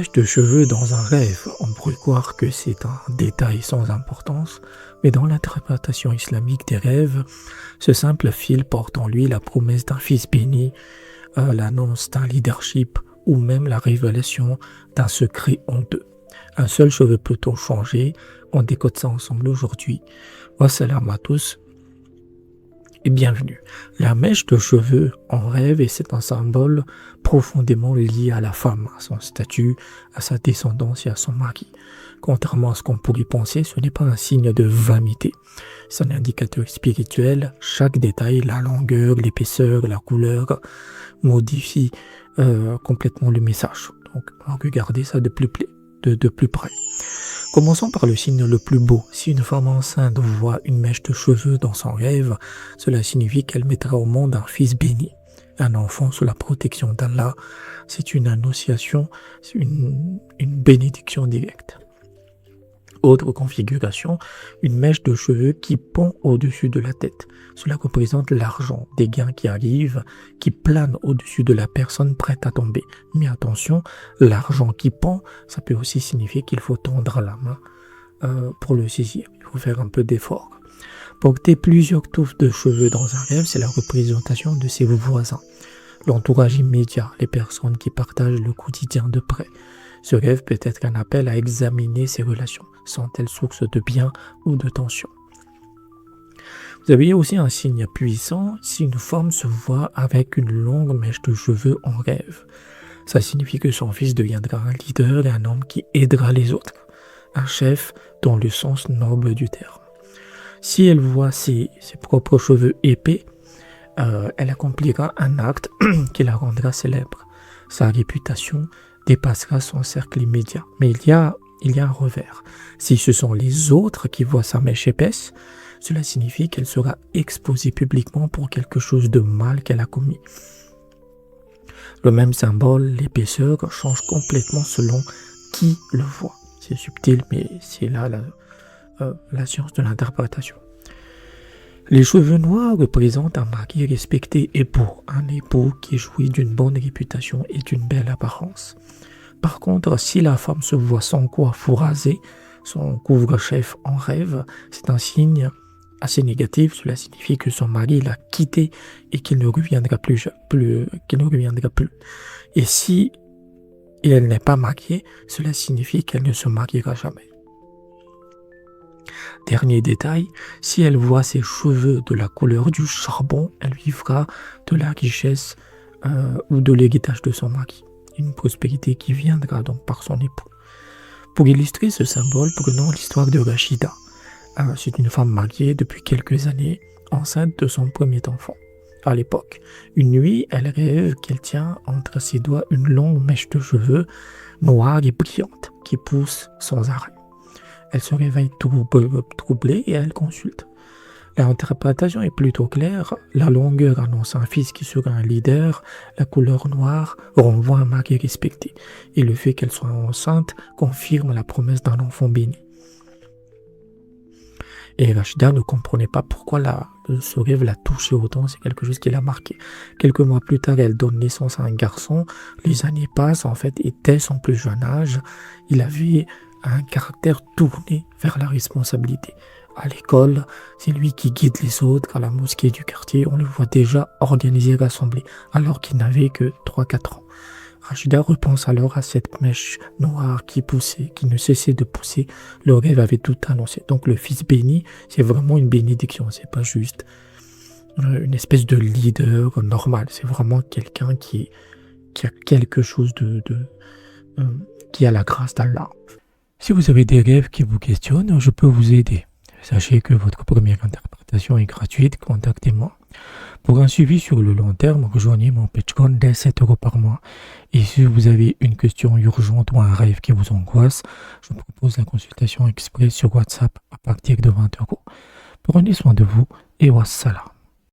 mèche de cheveux dans un rêve, on pourrait croire que c'est un détail sans importance, mais dans l'interprétation islamique des rêves, ce simple fil porte en lui la promesse d'un fils béni, l'annonce d'un leadership ou même la révélation d'un secret honteux. Un seul cheveu peut tout changer, on décode ça ensemble aujourd'hui. Wassalam à tous et bienvenue. La mèche de cheveux en rêve, et c'est un symbole profondément lié à la femme, à son statut, à sa descendance et à son mari. Contrairement à ce qu'on pourrait penser, ce n'est pas un signe de vanité. C'est un indicateur spirituel. Chaque détail, la longueur, l'épaisseur, la couleur, modifie complètement le message. Donc, regardez ça de plus près. Commençons par le signe le plus beau. Si une femme enceinte voit une mèche de cheveux dans son rêve, cela signifie qu'elle mettra au monde un fils béni, un enfant sous la protection d'Allah. C'est une annonciation, une bénédiction directe. Autre configuration, une mèche de cheveux qui pend au-dessus de la tête. Cela représente l'argent, des gains qui arrivent, qui planent au-dessus de la personne prête à tomber. Mais attention, l'argent qui pend, ça peut aussi signifier qu'il faut tendre la main pour le saisir. Il faut faire un peu d'effort. Porter plusieurs touffes de cheveux dans un rêve, c'est la représentation de ses voisins. L'entourage immédiat, les personnes qui partagent le quotidien de près. Ce rêve peut être un appel à examiner ses relations. Sont-elles source de bien ou de tension? Vous avez aussi un signe puissant si une femme se voit avec une longue mèche de cheveux en rêve. Ça signifie que son fils deviendra un leader et un homme qui aidera les autres. Un chef dans le sens noble du terme. Si elle voit ses propres cheveux épais, elle accomplira un acte qui la rendra célèbre. Sa réputation dépassera son cercle immédiat. Mais il y a un revers. Si ce sont les autres qui voient sa mèche épaisse, cela signifie qu'elle sera exposée publiquement pour quelque chose de mal qu'elle a commis. Le même symbole, l'épaisseur, change complètement selon qui le voit. C'est subtil, mais c'est là la science de l'interprétation. Les cheveux noirs représentent un mari respecté et beau, un époux qui jouit d'une bonne réputation et d'une belle apparence. Par contre, si la femme se voit sans coiffe ou rasée, son couvre-chef en rêve, c'est un signe assez négatif. Cela signifie que son mari l'a quitté et qu'il ne reviendra plus. Et si elle n'est pas mariée, cela signifie qu'elle ne se mariera jamais. Dernier détail, si elle voit ses cheveux de la couleur du charbon, elle vivra de la richesse ou de l'héritage de son mari. Une prospérité qui viendra donc par son époux. Pour illustrer ce symbole, prenons l'histoire de Rachida. C'est une femme mariée depuis quelques années, enceinte de son premier enfant. À l'époque, une nuit, elle rêve qu'elle tient entre ses doigts une longue mèche de cheveux noire et brillante qui pousse sans arrêt. Elle se réveille troublée et elle consulte. L'interprétation est plutôt claire. La longueur annonce un fils qui sera un leader. La couleur noire renvoie un mari respecté. Et le fait qu'elle soit enceinte confirme la promesse d'un enfant béni. Et Rachida ne comprenait pas pourquoi ce rêve l'a touché autant. C'est quelque chose qui l'a marqué. Quelques mois plus tard, elle donne naissance à un garçon. Les années passent en fait et dès son plus jeune âge, il avait un caractère tourné vers la responsabilité. À l'école, c'est lui qui guide les autres. À la mosquée du quartier, on le voit déjà organiser l'assemblée, alors qu'il n'avait que 3-4 ans. Rachida repense alors à cette mèche noire qui poussait, qui ne cessait de pousser. Le rêve avait tout annoncé. Donc le fils béni, c'est vraiment une bénédiction. C'est pas juste une espèce de leader normal. C'est vraiment quelqu'un qui a quelque chose qui a la grâce d'Allah. Si vous avez des rêves qui vous questionnent, je peux vous aider. Sachez que votre première interprétation est gratuite, contactez-moi. Pour un suivi sur le long terme, rejoignez mon Patreon dès 7 € par mois. Et si vous avez une question urgente ou un rêve qui vous angoisse, je propose la consultation express sur WhatsApp à partir de 20 €. Prenez soin de vous et wassalam.